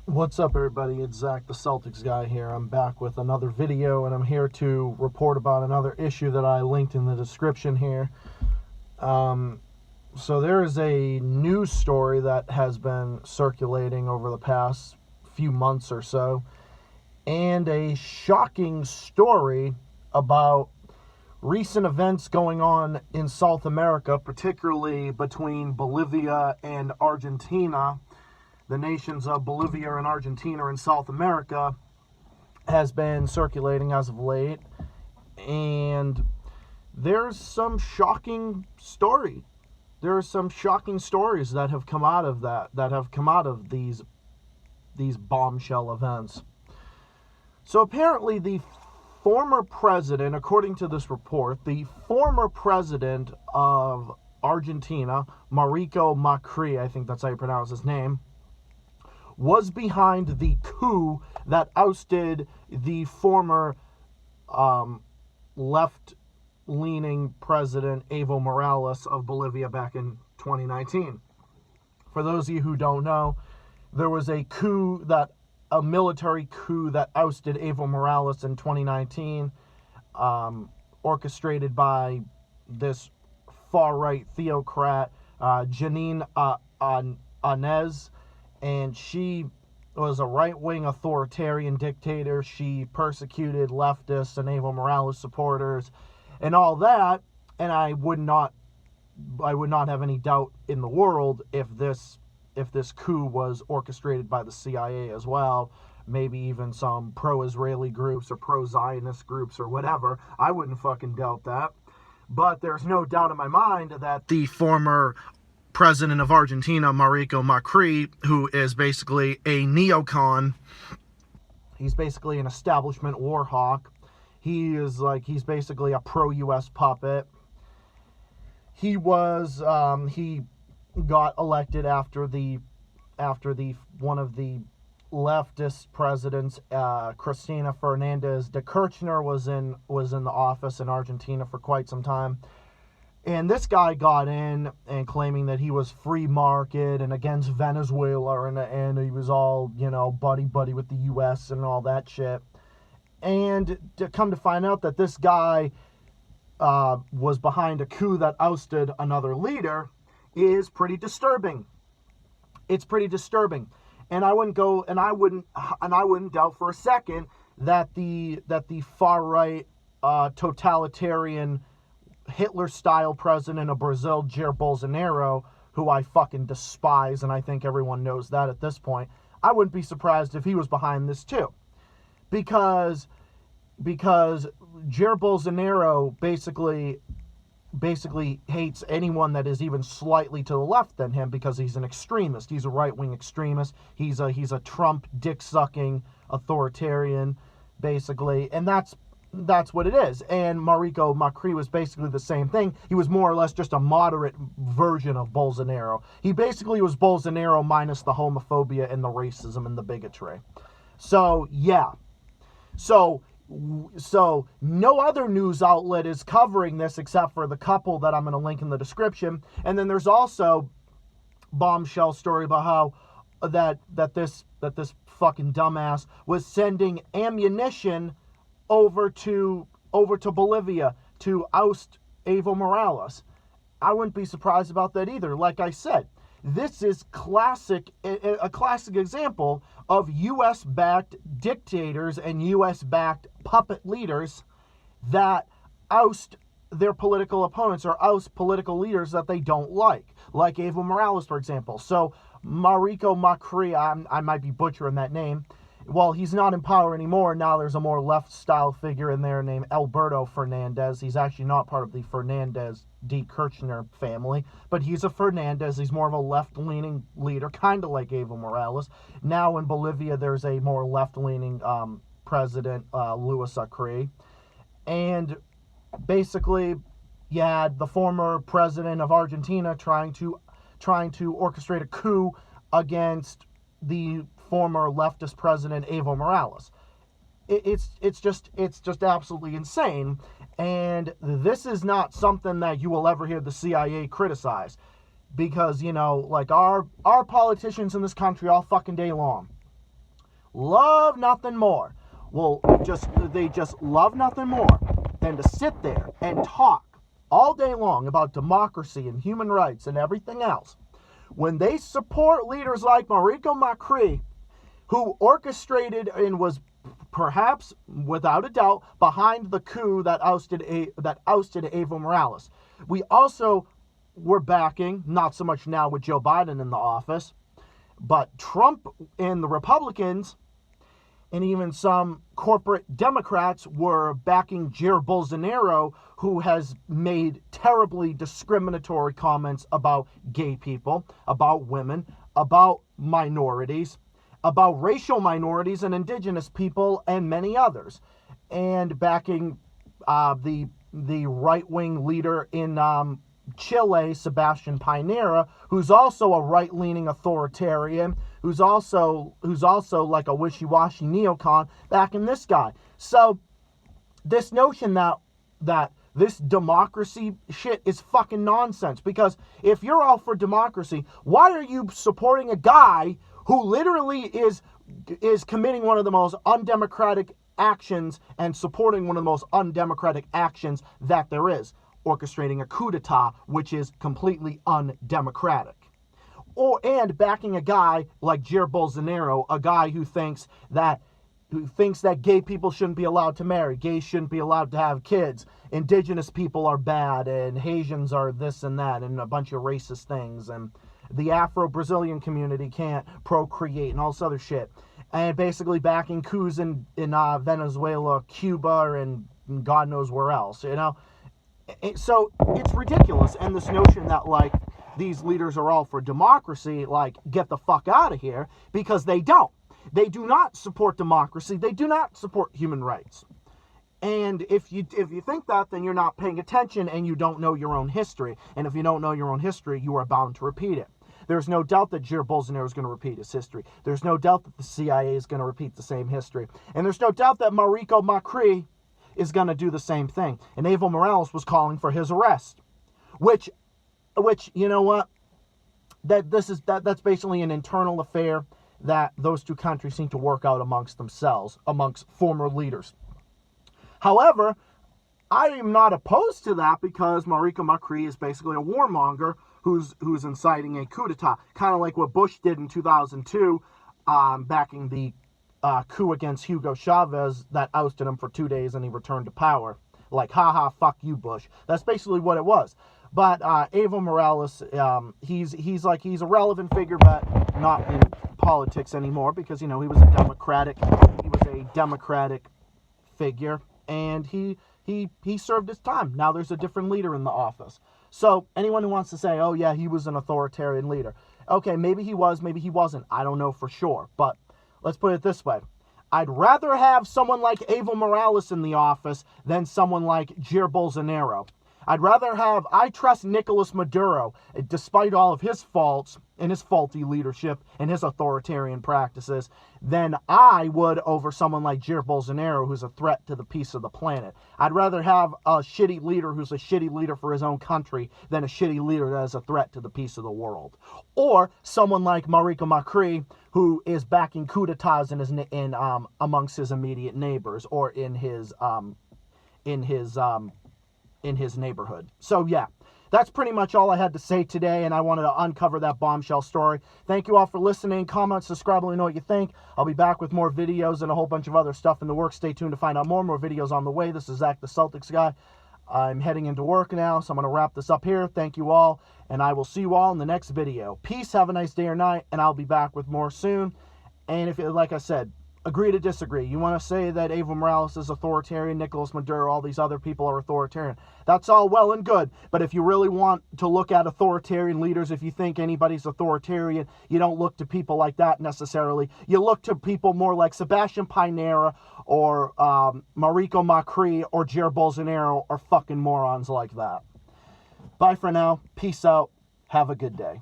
What's up, everybody? It's Zach, the Celtics guy here. I'm back with another video, and I'm here to report about another issue that I linked in the description here. So there is a news story that has been circulating over the past few months or so, and a shocking story about recent events going on in South America, particularly between Bolivia and Argentina. The nations of Bolivia and Argentina in South America has been circulating as of late, and there's some shocking story. There are some shocking stories that have come out of that have come out of these bombshell events. So apparently the former president, according to this report, the former president of Argentina, Mauricio Macri, I think that's how you pronounce his name, was behind the coup that ousted the former left-leaning president Evo Morales of Bolivia back in 2019. For those of you who don't know, there was a military coup that ousted Evo Morales in 2019, orchestrated by this far-right theocrat, Janine Áñez. And she was a right-wing authoritarian dictator. She persecuted leftists and Evo Morales supporters and all that. And I would not have any doubt in the world if this coup was orchestrated by the CIA as well. Maybe even some pro-Israeli groups or pro-Zionist groups or whatever. I wouldn't fucking doubt that. But there's no doubt in my mind that the former President of Argentina, Mauricio Macri, who is basically a neocon. He's basically an establishment war hawk. He's basically a pro-US puppet. He got elected after one of the leftist presidents, Cristina Fernandez de Kirchner, was in the office in Argentina for quite some time. And this guy got in and claiming that he was free market and against Venezuela, and he was all, buddy with the U.S. and all that shit. And to come to find out that this guy was behind a coup that ousted another leader is pretty disturbing. It's pretty disturbing. And I wouldn't doubt for a second that the far right totalitarian Hitler-style president of Brazil, Jair Bolsonaro, who I fucking despise, and I think everyone knows that at this point, I wouldn't be surprised if he was behind this too. Because Jair Bolsonaro basically hates anyone that is even slightly to the left than him, because he's an extremist. He's a right-wing extremist. He's a Trump dick-sucking authoritarian, basically, and that's what it is. And Mauricio Macri was basically the same thing. He was more or less just a moderate version of Bolsonaro. He basically was Bolsonaro minus the homophobia and the racism and the bigotry. So, yeah. So no other news outlet is covering this except for the couple that I'm going to link in the description. And then there's also bombshell story about how that this fucking dumbass was sending ammunition over to Bolivia to oust Evo Morales. I wouldn't be surprised about that either. Like I said, this is a classic example of U.S.-backed dictators and U.S.-backed puppet leaders that oust their political opponents or oust political leaders that they don't like Evo Morales, for example. So Mauricio Macri, I might be butchering that name. Well, he's not in power anymore. Now there's a more left-style figure in there named Alberto Fernandez. He's actually not part of the Fernandez de Kirchner family, but he's a Fernandez. He's more of a left-leaning leader, kind of like Evo Morales. Now in Bolivia, there's a more left-leaning president, Luis Acri. And basically, you had the former president of Argentina trying to orchestrate a coup against the former leftist president Evo Morales. It's just absolutely insane, and this is not something that you will ever hear the CIA criticize, because our politicians in this country all fucking day long, love nothing more. Well, they just love nothing more than to sit there and talk all day long about democracy and human rights and everything else. When they support leaders like Mauricio Macri, who orchestrated and was perhaps, without a doubt, behind the coup that ousted Evo Morales. We also were backing, not so much now with Joe Biden in the office, but Trump and the Republicans and even some corporate Democrats were backing Jair Bolsonaro, who has made terribly discriminatory comments about gay people, about women, about minorities, about racial minorities and indigenous people, and many others, and backing the right-wing leader in Chile, Sebastian Pinera, who's also a right-leaning authoritarian, who's also like a wishy-washy neocon, backing this guy. So this notion that this democracy shit is fucking nonsense, because if you're all for democracy, why are you supporting a guy who literally is committing one of the most undemocratic actions and supporting one of the most undemocratic actions that there is, orchestrating a coup d'etat, which is completely undemocratic? And backing a guy like Jair Bolsonaro, a guy who thinks that gay people shouldn't be allowed to marry, gays shouldn't be allowed to have kids, indigenous people are bad, and Haitians are this and that, and a bunch of racist things, and the Afro-Brazilian community can't procreate, and all this other shit. And basically backing coups in Venezuela, Cuba, and God knows where else, you know? So it's ridiculous. And this notion that, like, these leaders are all for democracy, like, get the fuck out of here, because they don't. They do not support democracy. They do not support human rights. And if you think that, then you're not paying attention and you don't know your own history. And if you don't know your own history, you are bound to repeat it. There's no doubt that Jair Bolsonaro is going to repeat his history. There's no doubt that the CIA is going to repeat the same history. And there's no doubt that Mauricio Macri is going to do the same thing. And Evo Morales was calling for his arrest. Which you know what? That's basically an internal affair that those two countries seem to work out amongst themselves, amongst former leaders. However, I am not opposed to that, because Mauricio Macri is basically a warmonger who's inciting a coup d'etat, kind of like what Bush did in 2002, backing the coup against Hugo Chavez that ousted him for 2 days and he returned to power. Like, haha, fuck you, Bush. That's basically what it was. But Evo Morales, he's a relevant figure, but not in politics anymore, because, you know, he was a democratic figure, and he served his time. Now there's a different leader in the office. So anyone who wants to say, oh yeah, he was an authoritarian leader, okay, maybe he was, maybe he wasn't, I don't know for sure. But let's put it this way: I'd rather have someone like Evo Morales in the office than someone like Jair Bolsonaro. I trust Nicolas Maduro, despite all of his faults and his faulty leadership and his authoritarian practices, than I would over someone like Jair Bolsonaro, who's a threat to the peace of the planet. I'd rather have a shitty leader who's a shitty leader for his own country than a shitty leader that is a threat to the peace of the world. Or someone like Mauricio Macri, who is backing coup d'etats amongst his immediate neighbors, or in his neighborhood. So yeah, that's pretty much all I had to say today, and I wanted to uncover that bombshell story. Thank you all for listening. Comment, subscribe, let me know what you think. I'll be back with more videos and a whole bunch of other stuff in the works. Stay tuned to find out more videos on the way. This is Zach the Celtics guy. I'm heading into work now, so I'm going to wrap this up here. Thank you all, and I will see you all in the next video. Peace, have a nice day or night, and I'll be back with more soon. And if, like I said, agree to disagree. You want to say that Evo Morales is authoritarian, Nicolas Maduro, all these other people are authoritarian. That's all well and good. But if you really want to look at authoritarian leaders, if you think anybody's authoritarian, you don't look to people like that necessarily. You look to people more like Sebastian Pinera or Mauricio Macri or Jair Bolsonaro, or fucking morons like that. Bye for now. Peace out. Have a good day.